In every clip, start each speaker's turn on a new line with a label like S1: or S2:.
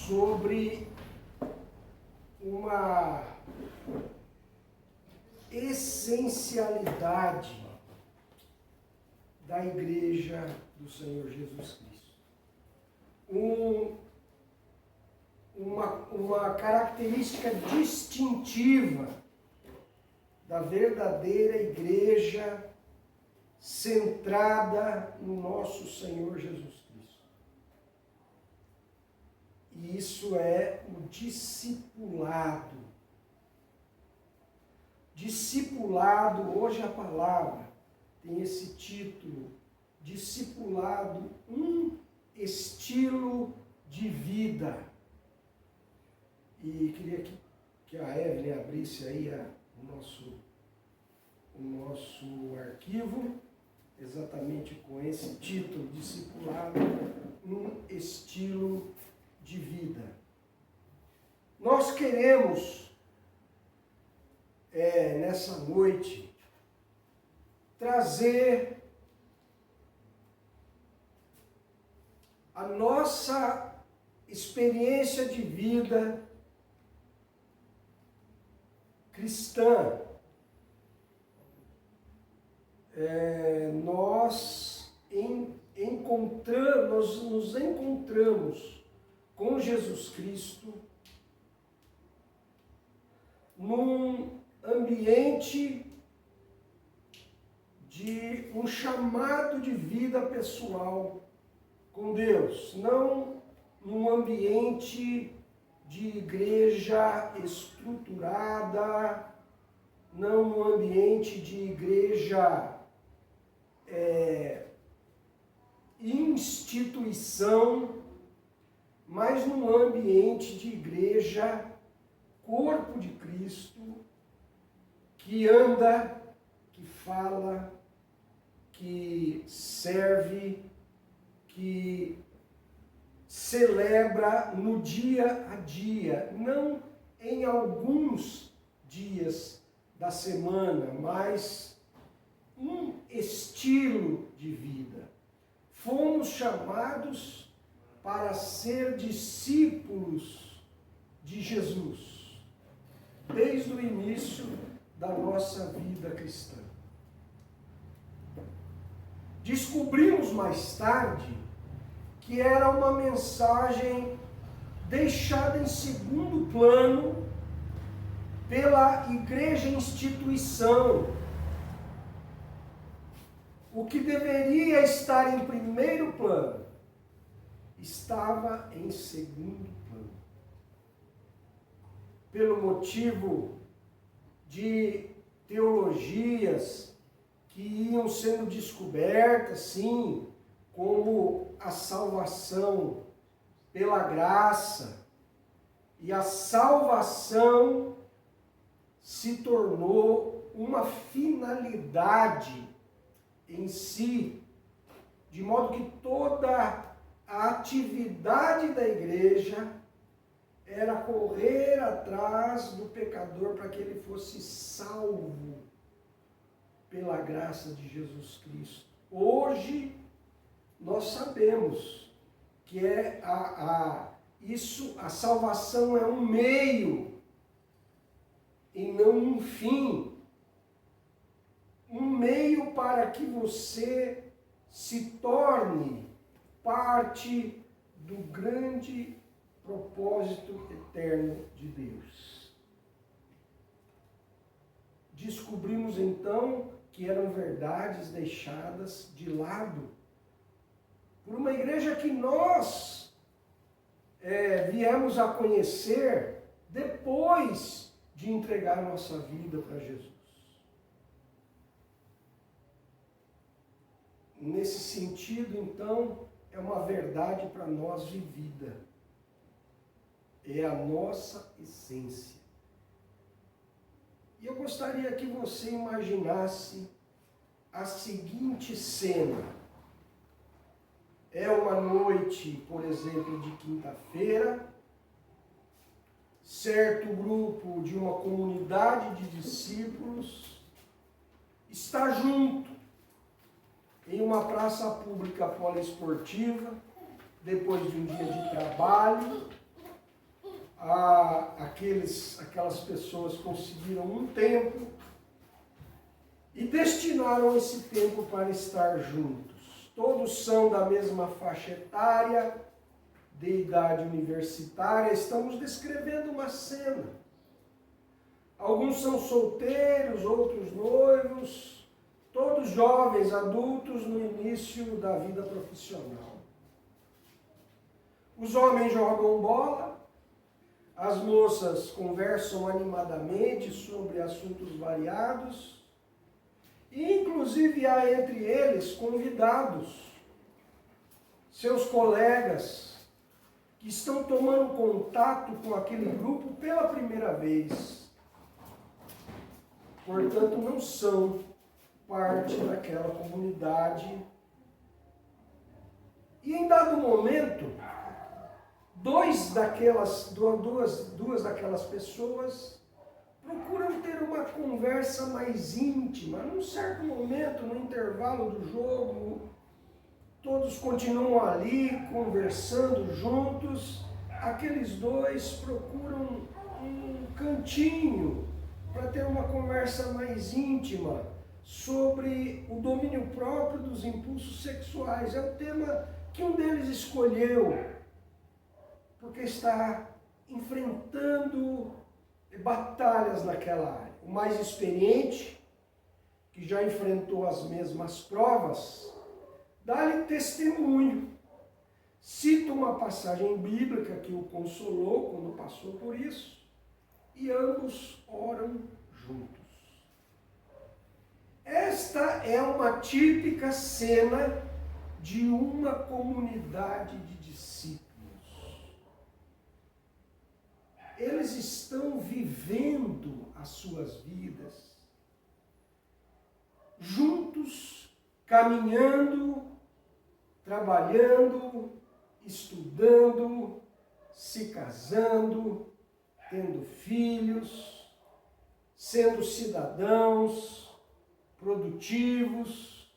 S1: sobre uma essencialidade da Igreja do Senhor Jesus Cristo. Uma característica distintiva da verdadeira igreja centrada no nosso Senhor Jesus Cristo. E isso é o discipulado. Discipulado, hoje a palavra tem esse título, discipulado, um estilo de vida. E queria que a Evelyn abrisse aí o nosso arquivo, exatamente com esse título, discipulado, um estilo de vida. Nós queremos, nessa noite, trazer a nossa experiência de vida cristã. Nós nos encontramos com Jesus Cristo num ambiente de um chamado de vida pessoal com Deus, não num ambiente de igreja estruturada, não num ambiente de igreja instituição, mas num ambiente de igreja, corpo de Cristo, que anda, que fala, que serve, que celebra no dia a dia, não em alguns dias da semana, mas um estilo de vida. Fomos chamados para ser discípulos de Jesus, desde o início da nossa vida cristã. Descobrimos mais tarde que era uma mensagem deixada em segundo plano pela igreja instituição. O que deveria estar em primeiro plano estava em segundo plano. Pelo motivo de teologias que iam sendo descobertas, sim, como a salvação pela graça, e a salvação se tornou uma finalidade em si, de modo que toda a atividade da igreja era correr atrás do pecador para que ele fosse salvo pela graça de Jesus Cristo. Hoje nós sabemos que a salvação é um meio e não um fim. Um meio para que você se torne parte do grande propósito eterno de Deus. Descobrimos então que eram verdades deixadas de lado por uma igreja que nós viemos a conhecer depois de entregar nossa vida para Jesus. Nesse sentido, então, é uma verdade para nós vivida. É a nossa essência. E eu gostaria que você imaginasse a seguinte cena. É uma noite, por exemplo, de quinta-feira, certo grupo de uma comunidade de discípulos está junto em uma praça pública poliesportiva, depois de um dia de trabalho, aquelas pessoas conseguiram um tempo e destinaram esse tempo para estar juntos. Todos são da mesma faixa etária, de idade universitária. Estamos descrevendo uma cena. Alguns são solteiros, outros noivos, todos jovens, adultos no início da vida profissional. Os homens jogam bola, as moças conversam animadamente sobre assuntos variados, e inclusive há entre eles convidados, seus colegas, que estão tomando contato com aquele grupo pela primeira vez. Portanto, não são parte daquela comunidade. E em dado momento, duas daquelas pessoas procuram ter uma conversa mais íntima. Num certo momento, no intervalo do jogo, todos continuam ali conversando juntos. Aqueles dois procuram um cantinho para ter uma conversa mais íntima sobre o domínio próprio dos impulsos sexuais. É o tema que um deles escolheu, porque está enfrentando batalhas naquela área. O mais experiente, que já enfrentou as mesmas provas, dá-lhe testemunho. Cita uma passagem bíblica que o consolou quando passou por isso, e ambos oram juntos. Esta é uma típica cena de uma comunidade de discípulos. Eles estão vivendo as suas vidas juntos, caminhando, trabalhando, estudando, se casando, tendo filhos, sendo cidadãos produtivos,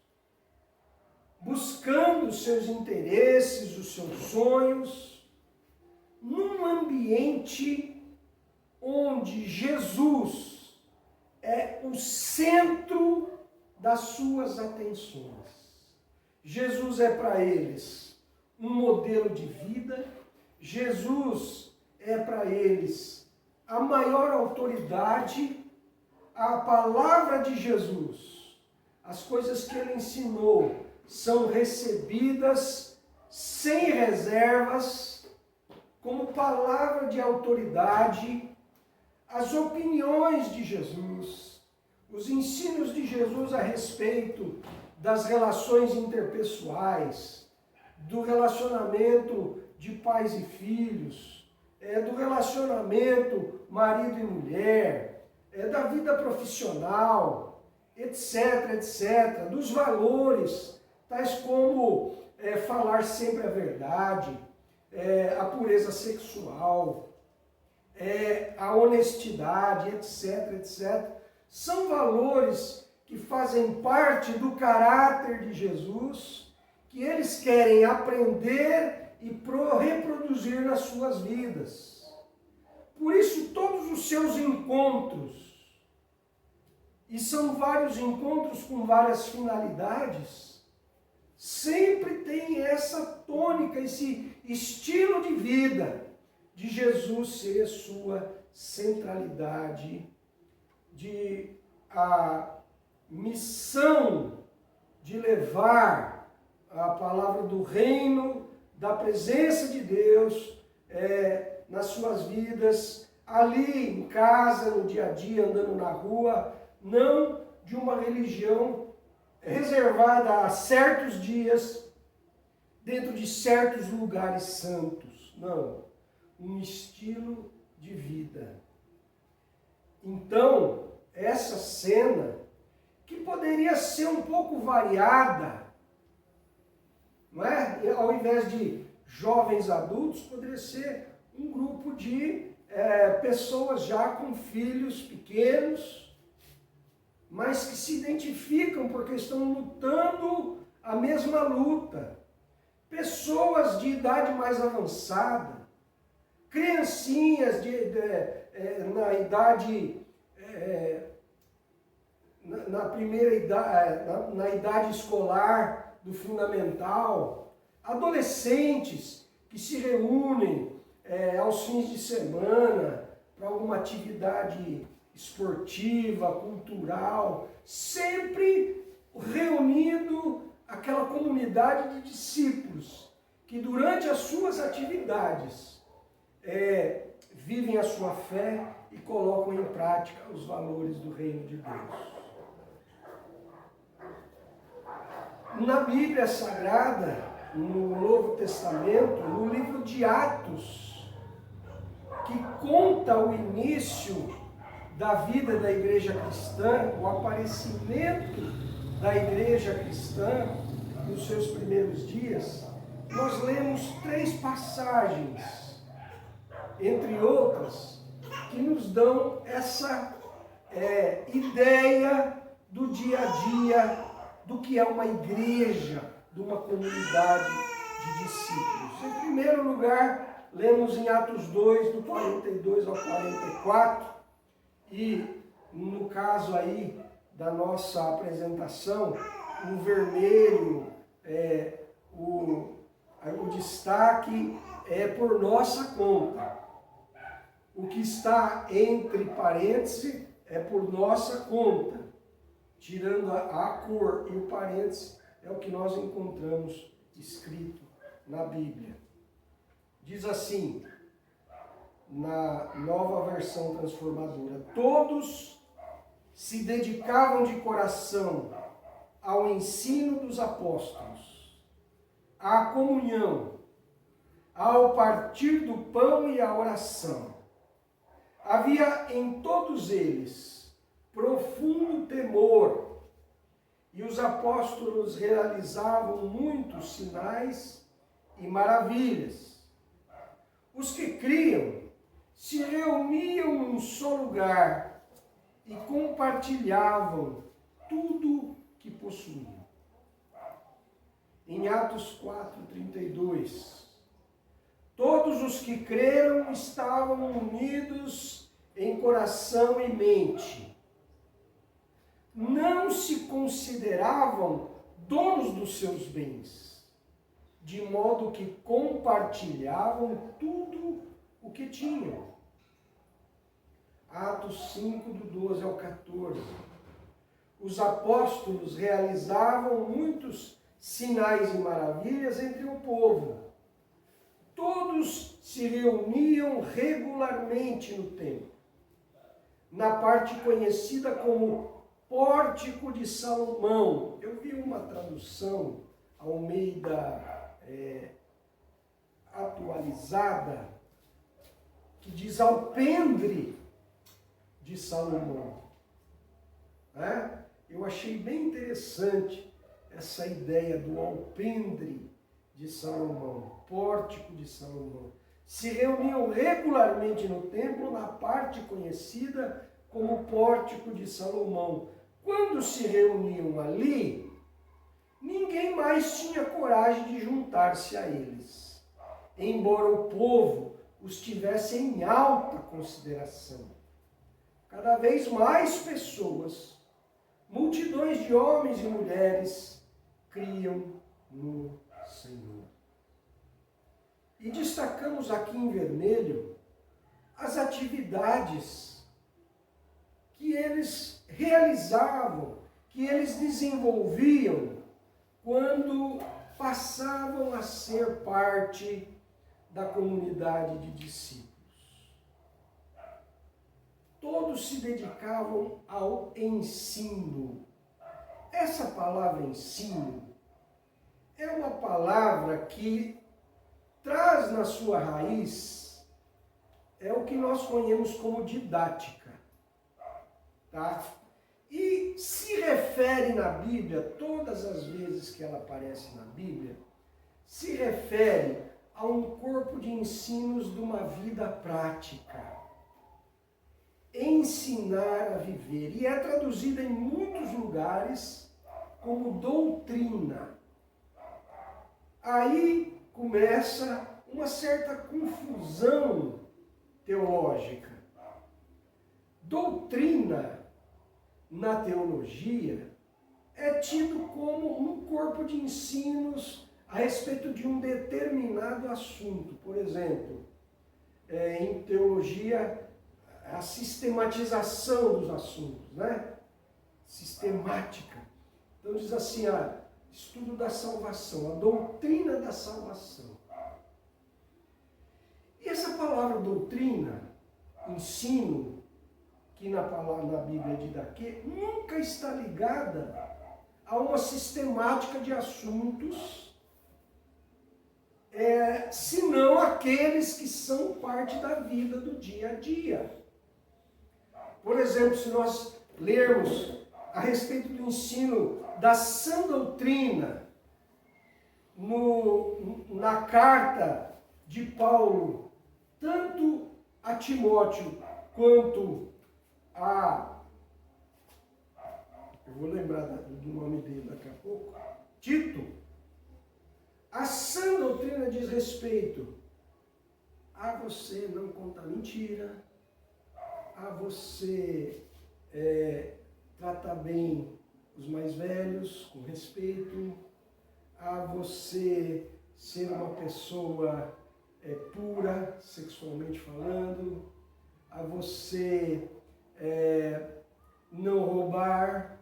S1: buscando os seus interesses, os seus sonhos, num ambiente onde Jesus é o centro das suas atenções. Jesus é para eles um modelo de vida. Jesus é para eles a maior autoridade. A palavra de Jesus, as coisas que ele ensinou, são recebidas sem reservas, como palavra de autoridade. As opiniões de Jesus, os ensinos de Jesus a respeito das relações interpessoais, do relacionamento de pais e filhos, do relacionamento marido e mulher, da vida profissional, etc, etc, dos valores, tais como falar sempre a verdade, a pureza sexual, a honestidade, etc, etc. São valores que fazem parte do caráter de Jesus, que eles querem aprender e reproduzir nas suas vidas. Por isso, todos os seus encontros, e são vários encontros com várias finalidades, sempre tem essa tônica, esse estilo de vida de Jesus ser sua centralidade, de a missão de levar a palavra do reino, da presença de Deus nas suas vidas, ali em casa, no dia a dia, andando na rua, não de uma religião reservada a certos dias, dentro de certos lugares santos. Não, um estilo de vida. Então, essa cena, que poderia ser um pouco variada, não é? Ao invés de jovens adultos, poderia ser um grupo de pessoas já com filhos pequenos, mas que se identificam porque estão lutando a mesma luta. Pessoas de idade mais avançada, criancinhas na idade, na primeira idade, na idade escolar do fundamental, adolescentes que se reúnem aos fins de semana para alguma atividade esportiva, cultural, sempre reunindo aquela comunidade de discípulos que durante as suas atividades vivem a sua fé e colocam em prática os valores do reino de Deus. Na Bíblia Sagrada, no Novo Testamento, no livro de Atos, que conta o início da vida da igreja cristã, o aparecimento da igreja cristã nos seus primeiros dias, nós lemos 3 passagens, entre outras, que nos dão essa ideia do dia a dia, do que é uma igreja, de uma comunidade de discípulos. Em primeiro lugar, lemos em Atos 2, do 42 ao 44, e no caso aí da nossa apresentação, o vermelho, o destaque é por nossa conta. O que está entre parênteses é por nossa conta. Tirando a cor e o parênteses, é o que nós encontramos escrito na Bíblia. Diz assim, na Nova Versão Transformadora: todos se dedicavam de coração ao ensino dos apóstolos, à comunhão, ao partir do pão e à oração. Havia em todos eles profundo temor, e os apóstolos realizavam muitos sinais e maravilhas. Os que criam se reuniam num só lugar e compartilhavam tudo que possuíam. Em Atos 4:32, todos os que creram estavam unidos em coração e mente. Não se consideravam donos dos seus bens, de modo que compartilhavam tudo o que tinham. Atos 5, do 12 ao 14. Os apóstolos realizavam muitos sinais e maravilhas entre o povo. Todos se reuniam regularmente no templo, na parte conhecida como Pórtico de Salomão. Eu vi uma tradução Almeida atualizada que diz alpendre de Salomão. Eu achei bem interessante essa ideia do alpendre de Salomão, Pórtico de Salomão. Se reuniam regularmente no templo, na parte conhecida como Pórtico de Salomão. Quando se reuniam ali, ninguém mais tinha coragem de juntar-se a eles, embora o povo os tivesse em alta consideração. Cada vez mais pessoas, multidões de homens e mulheres, criam no Senhor. E destacamos aqui em vermelho as atividades que eles realizavam, que eles desenvolviam quando passavam a ser parte da comunidade de discípulos. Todos se dedicavam ao ensino. Essa palavra ensino é uma palavra que traz na sua raiz o que nós conhecemos como didática. Tá? E se refere na Bíblia, todas as vezes que ela aparece na Bíblia, se refere a um corpo de ensinos de uma vida prática. Ensinar a viver. E é traduzida em muitos lugares como doutrina. Aí começa uma certa confusão teológica. Doutrina, na teologia, é tido como um corpo de ensinos a respeito de um determinado assunto. Por exemplo, em teologia, a sistematização dos assuntos, né? Sistemática. Então diz assim, estudo da salvação, a doutrina da salvação. E essa palavra doutrina, ensino, que na Bíblia de Didaquê, nunca está ligada a uma sistemática de assuntos, senão aqueles que são parte da vida do dia a dia. Por exemplo, se nós lermos a respeito do ensino da sã doutrina na carta de Paulo, tanto a Timóteo quanto eu vou lembrar do nome dele daqui a pouco, Tito, a sã doutrina diz respeito a você não contar mentira, a você tratar bem os mais velhos com respeito, a você ser uma pessoa pura, sexualmente falando, a você não roubar,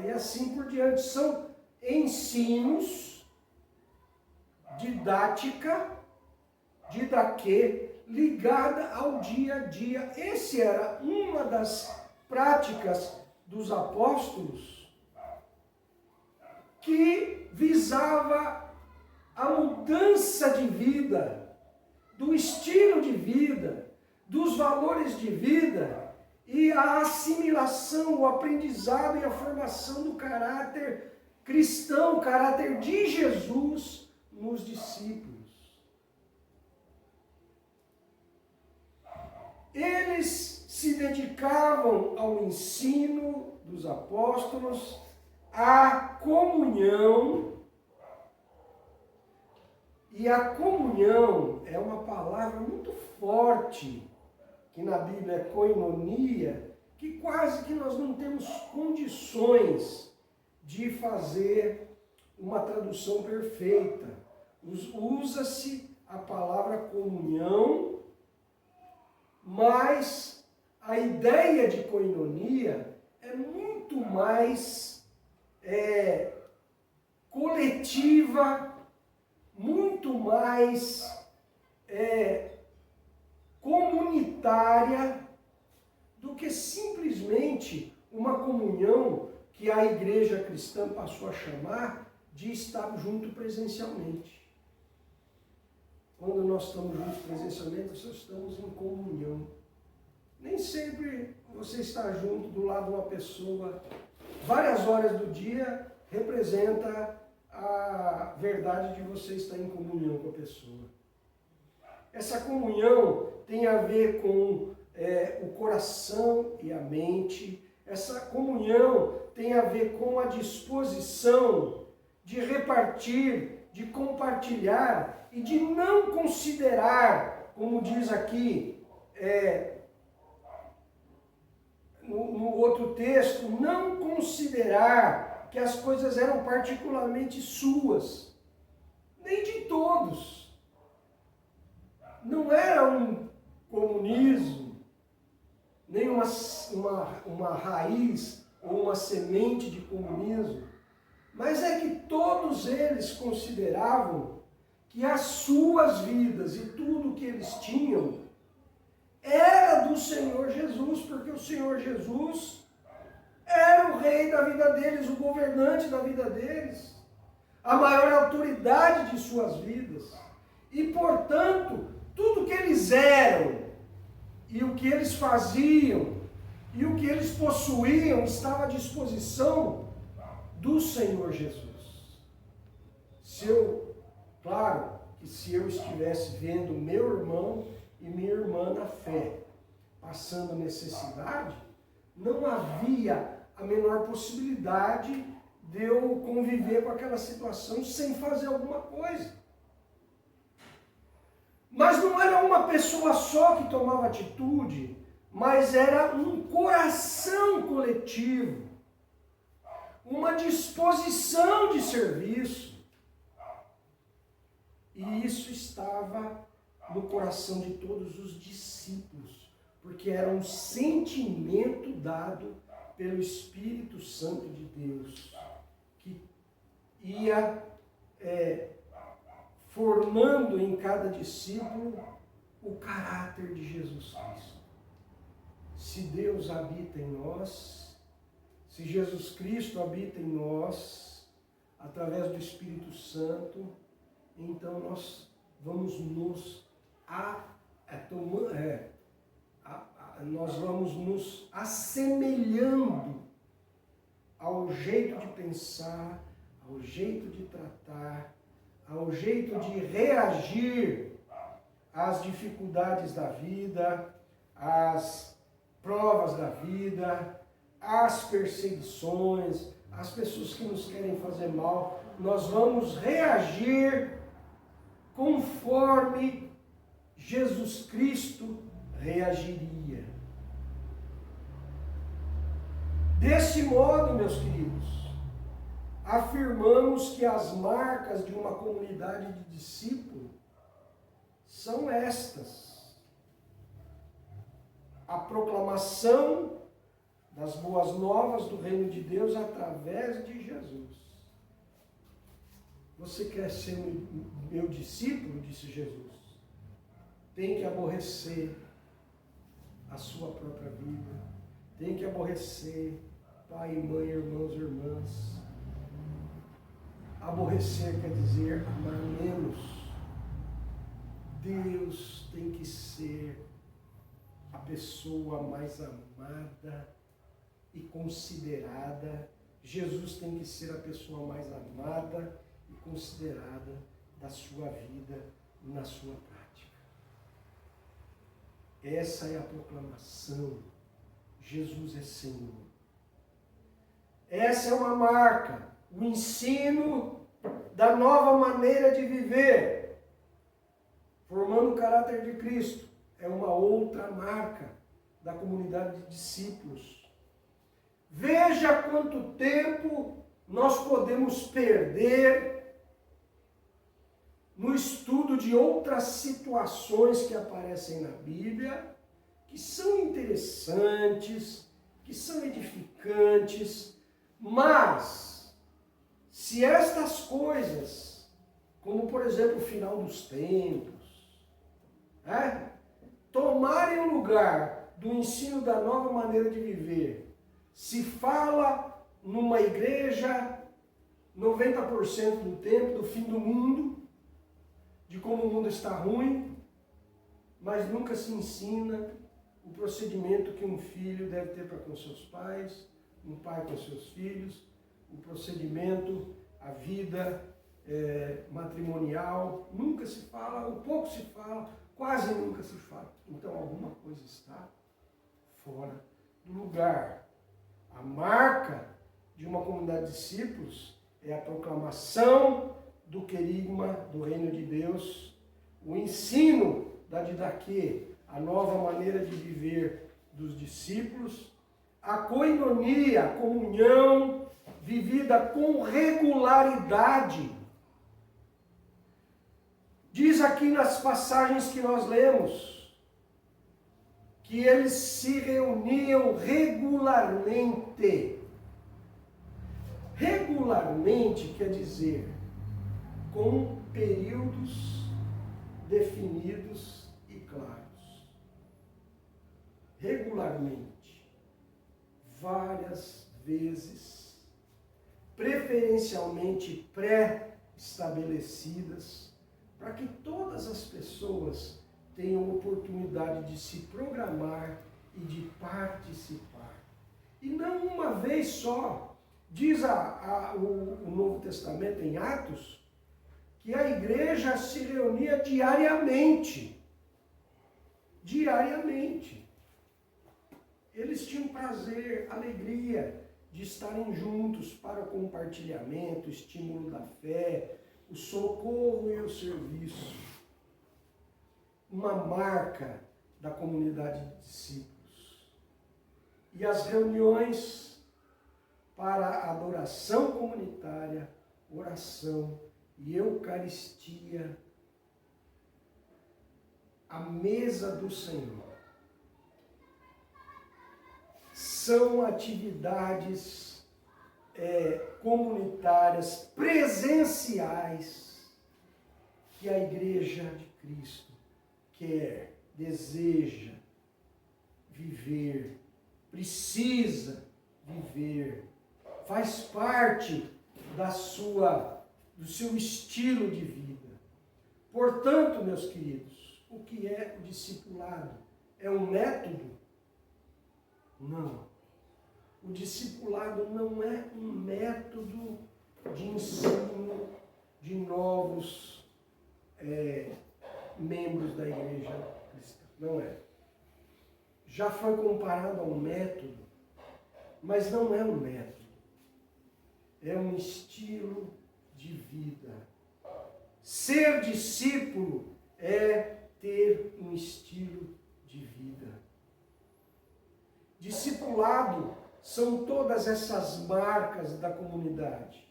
S1: e assim por diante. São ensinos, didaquê, ligada ao dia a dia. Esse era uma das práticas dos apóstolos que visava a mudança de vida, do estilo de vida, dos valores de vida e a assimilação, o aprendizado e a formação do caráter cristão, o caráter de Jesus nos discípulos. Eles se dedicavam ao ensino dos apóstolos, à comunhão. E a comunhão é uma palavra muito forte, que na Bíblia é koinonia, que quase que nós não temos condições de fazer uma tradução perfeita. Usa-se a palavra comunhão, mas a ideia de koinonia é muito mais coletiva, muito mais comunitária do que simplesmente uma comunhão que a igreja cristã passou a chamar de estar junto presencialmente. Quando nós estamos juntos presencialmente, nós estamos em comunhão. Nem sempre você está junto do lado de uma pessoa várias horas do dia representa a verdade de você estar em comunhão com a pessoa. Essa comunhão tem a ver com o coração e a mente. Essa comunhão tem a ver com a disposição de repartir, de compartilhar e de não considerar, como diz aqui no outro texto, não considerar que as coisas eram particularmente suas, nem de todos. Não era um comunismo, nem uma raiz ou uma semente de comunismo, mas é que todos eles consideravam que as suas vidas e tudo que eles tinham era do Senhor Jesus, porque o Senhor Jesus era o rei da vida deles, o governante da vida deles, a maior autoridade de suas vidas. E, portanto, tudo que eles eram e o que eles faziam e o que eles possuíam estava à disposição do Senhor Jesus. Claro que se eu estivesse vendo meu irmão e minha irmã na fé passando necessidade, não havia a menor possibilidade de eu conviver com aquela situação sem fazer alguma coisa. Mas não era uma pessoa só que tomava atitude, mas era um coração coletivo, uma disposição de serviço. E isso estava no coração de todos os discípulos, porque era um sentimento dado pelo Espírito Santo de Deus, que ia formando em cada discípulo o caráter de Jesus Cristo. Se Deus habita em nós, se Jesus Cristo habita em nós, através do Espírito Santo, então nós vamos nós vamos nos assemelhando ao jeito de pensar, ao jeito de tratar, ao jeito de reagir às dificuldades da vida, às provas da vida, às perseguições, às pessoas que nos querem fazer mal. Nós vamos reagir conforme Jesus Cristo reagiria. Desse modo, meus queridos, afirmamos que as marcas de uma comunidade de discípulos são estas: a proclamação das boas novas do reino de Deus através de Jesus. Você quer ser meu discípulo, disse Jesus, tem que aborrecer a sua própria vida, tem que aborrecer pai, mãe, irmãos e irmãs. Aborrecer quer dizer amar menos. Deus tem que ser a pessoa mais amada e considerada. Jesus tem que ser a pessoa mais amada e considerada da sua vida e na sua prática. Essa é a proclamação. Jesus é Senhor. Essa é uma marca, o ensino da nova maneira de viver, formando o caráter de Cristo. É uma outra marca da comunidade de discípulos. Veja quanto tempo nós podemos perder no estudo de outras situações que aparecem na Bíblia, que são interessantes, que são edificantes, mas se estas coisas, como por exemplo o final dos tempos, tomarem o lugar do ensino da nova maneira de viver, se fala numa igreja 90% do tempo do fim do mundo, de como o mundo está ruim, mas nunca se ensina o procedimento que um filho deve ter para com seus pais, um pai com seus filhos, o procedimento, a vida matrimonial, nunca se fala, ou pouco se fala, quase nunca se fala. Então alguma coisa está fora do lugar. A marca de uma comunidade de discípulos é a proclamação do querigma do reino de Deus, o ensino da didaquê, a nova maneira de viver dos discípulos, a koinonia, a comunhão vivida com regularidade. Diz aqui nas passagens que nós lemos, que eles se reuniam regularmente. Regularmente quer dizer com períodos definidos e claros. Regularmente. Várias vezes, preferencialmente pré-estabelecidas, para que todas as pessoas tenham oportunidade de se programar e de participar. E não uma vez só. Diz o Novo Testamento em Atos que a igreja se reunia diariamente. Diariamente. Eles tinham prazer, alegria de estarem juntos para o compartilhamento, o estímulo da fé, o socorro e o serviço. Uma marca da comunidade de discípulos. E as reuniões para a adoração comunitária, oração e Eucaristia, a mesa do Senhor. São atividades comunitárias, presenciais, que a Igreja de Cristo quer, deseja viver, precisa viver, faz parte do seu estilo de vida. Portanto, meus queridos, o que é o discipulado? É um método? Não. O discipulado não é um método de ensino de novos membros da igreja cristã. Não é. Já foi comparado a um método, mas não é um método. É um estilo de vida. Ser discípulo é ter um estilo de vida. Discipulado são todas essas marcas da comunidade.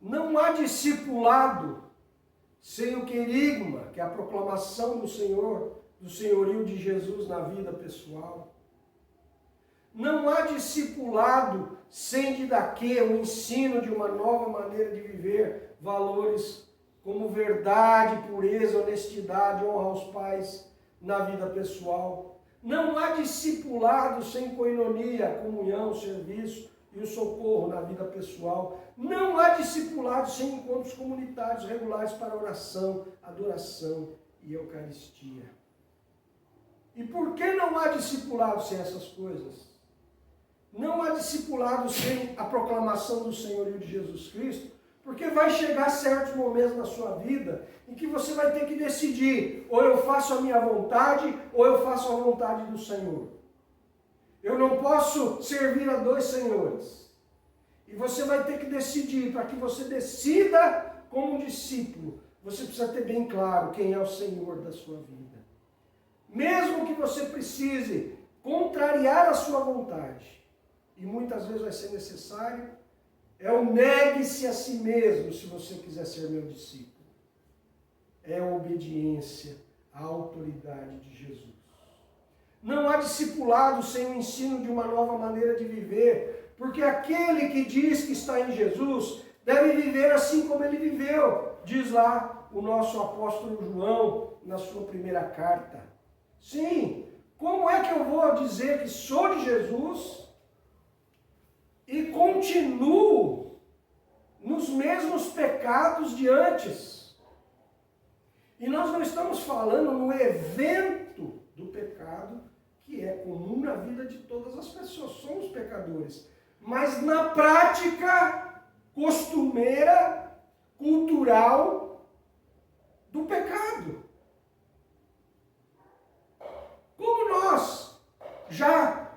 S1: Não há discipulado sem o querigma, que é a proclamação do Senhor, do senhorio de Jesus na vida pessoal. Não há discipulado sem didaquê, o ensino de uma nova maneira de viver, valores como verdade, pureza, honestidade, honra aos pais na vida pessoal. Não há discipulado sem coinonia, comunhão, serviço e o socorro na vida pessoal. Não há discipulado sem encontros comunitários regulares para oração, adoração e Eucaristia. E por que não há discipulado sem essas coisas? Não há discipulado sem a proclamação do senhorio de Jesus Cristo, porque vai chegar certos momentos na sua vida em que você vai ter que decidir, ou eu faço a minha vontade, ou eu faço a vontade do Senhor. Eu não posso servir a dois senhores. E você vai ter que decidir. Para que você decida como discípulo, você precisa ter bem claro quem é o Senhor da sua vida. Mesmo que você precise contrariar a sua vontade, e muitas vezes vai ser necessário, o negue-se a si mesmo se você quiser ser meu discípulo. É a obediência à autoridade de Jesus. Não há discipulado sem o ensino de uma nova maneira de viver, porque aquele que diz que está em Jesus deve viver assim como ele viveu, diz lá o nosso apóstolo João na sua primeira carta. Sim, como é que eu vou dizer que sou de Jesus e continuo nos mesmos pecados de antes? E nós não estamos falando no evento do pecado, que é comum na vida de todas as pessoas, somos pecadores. Mas na prática costumeira, cultural do pecado. Como nós, já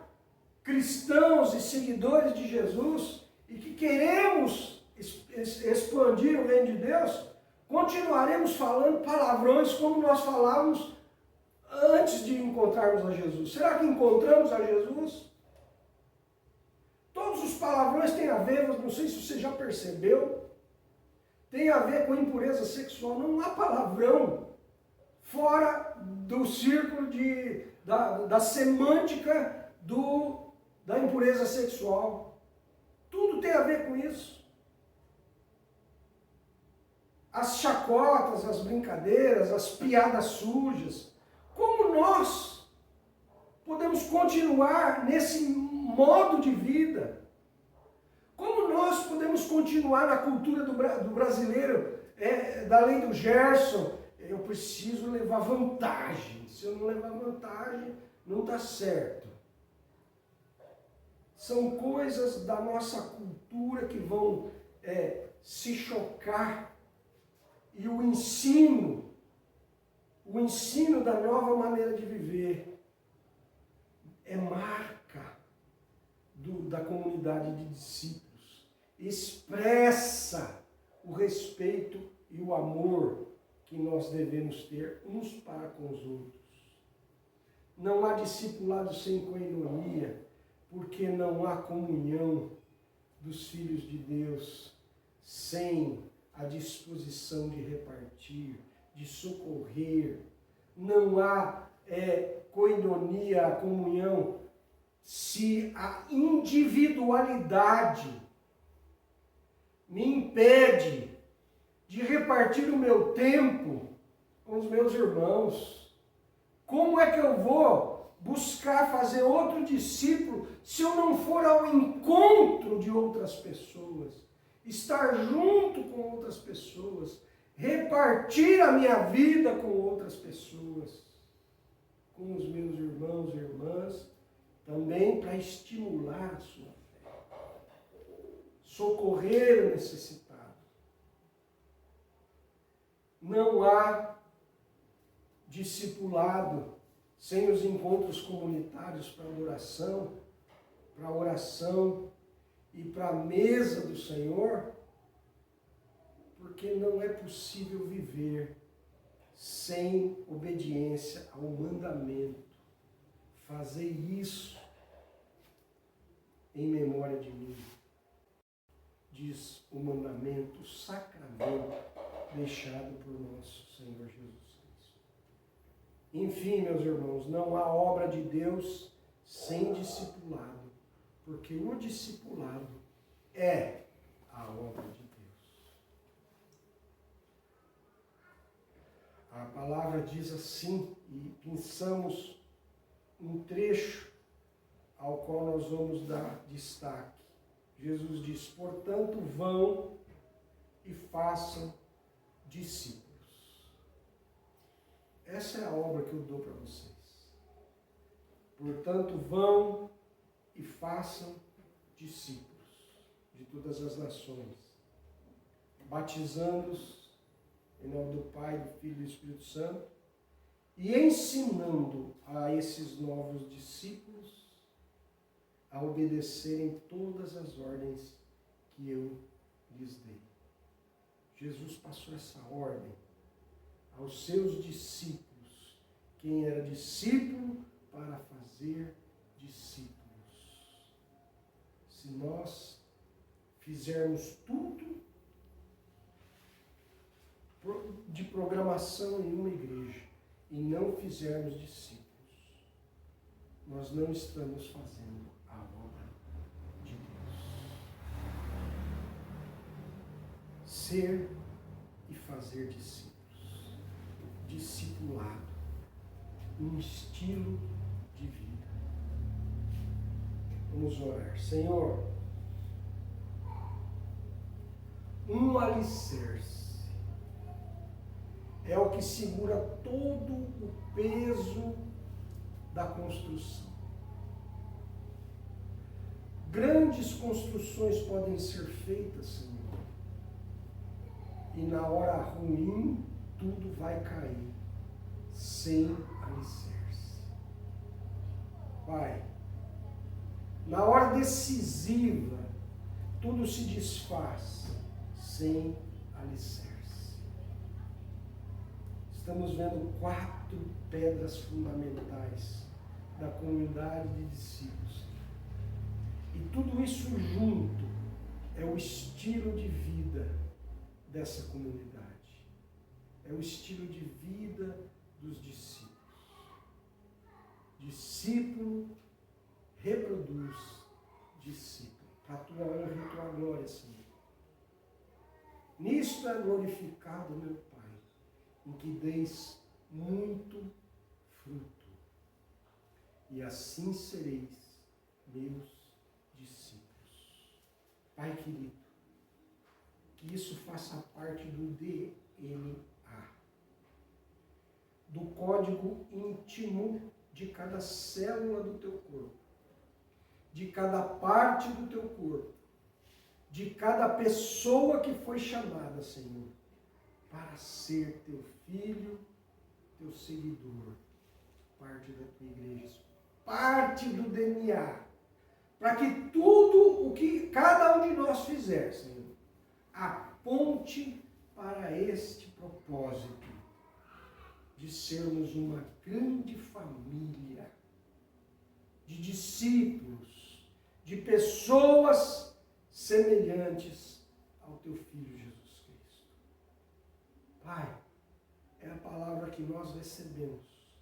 S1: cristãos e seguidores de Jesus, e que queremos expandir o reino de Deus, continuaremos falando palavrões como nós falávamos antes de encontrarmos a Jesus. Será que encontramos a Jesus? Todos os palavrões têm a ver, não sei se você já percebeu, tem a ver com impureza sexual. Não há palavrão fora do círculo da semântica da impureza sexual. Tudo tem a ver com isso. As chacotas, as brincadeiras, as piadas sujas. Como nós podemos continuar nesse modo de vida? Como nós podemos continuar na cultura do brasileiro, da lei do Gerson? Eu preciso levar vantagem. Se eu não levar vantagem, não está certo. São coisas da nossa cultura que vão se chocar. E o ensino da nova maneira de viver é marca da comunidade de discípulos. Expressa o respeito e o amor que nós devemos ter uns para com os outros. Não há discipulado sem coinonia, porque não há comunhão dos filhos de Deus sem a disposição de repartir, de socorrer. Não há coinonia, comunhão, se a individualidade me impede de repartir o meu tempo com os meus irmãos. Como é que eu vou buscar fazer outro discípulo se eu não for ao encontro de outras pessoas, estar junto com outras pessoas, repartir a minha vida com outras pessoas, com os meus irmãos e irmãs, também para estimular a sua fé, socorrer o necessitado. Não há discipulado sem os encontros comunitários para adoração, para oração e para a mesa do Senhor, porque não é possível viver sem obediência ao mandamento. Fazer isso em memória de mim, diz o mandamento, o sacramento deixado por nosso Senhor Jesus Cristo. Enfim, meus irmãos, não há obra de Deus sem discipulado, porque o discipulado é a obra de Deus. A palavra diz assim, e pensamos um trecho ao qual nós vamos dar destaque. Jesus diz: portanto, vão e façam discípulos. Essa é a obra que eu dou para vocês. Portanto, vão e façam discípulos de todas as nações, batizando-os em nome do Pai, do Filho e do Espírito Santo, e ensinando a esses novos discípulos a obedecerem todas as ordens que eu lhes dei. Jesus passou essa ordem aos seus discípulos. Quem era discípulo para fazer discípulos. Se nós fizermos tudo de programação em uma igreja e não fizermos discípulos, nós não estamos fazendo a obra de Deus. Ser e fazer discípulos. Discipulado. Um estilo de vida. Vamos orar. Senhor, um alicerce é o que segura todo o peso da construção. Grandes construções podem ser feitas, Senhor, e na hora ruim tudo vai cair, sem alicerce. Pai, na hora decisiva, tudo se desfaz, sem alicerce. Estamos vendo 4 pedras fundamentais da comunidade de discípulos. E tudo isso junto é o estilo de vida dessa comunidade. É o estilo de vida dos discípulos. Discípulo reproduz discípulo. Para a tua honra e tua glória, Senhor. Nisto é glorificado, meu Pai, em que deis muito fruto, e assim sereis meus discípulos. Pai querido, que isso faça parte do DNA, do código íntimo de cada célula do teu corpo, de cada parte do teu corpo, de cada pessoa que foi chamada, Senhor, para ser teu filho, teu seguidor, parte da tua igreja, parte do DNA, para que tudo o que cada um de nós fizer, Senhor, aponte para este propósito de sermos uma grande família de discípulos, de pessoas semelhantes ao teu Filho Jesus Cristo. Pai, é a palavra que nós recebemos,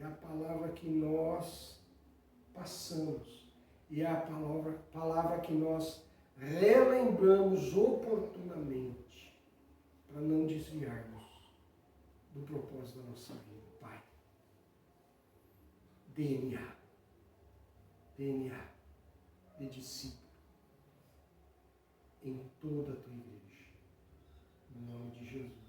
S1: é a palavra que nós passamos, e é a palavra que nós relembramos oportunamente, para não desviarmos do propósito da nossa vida. Pai, DNA de discípulo em toda a tua igreja. No nome de Jesus.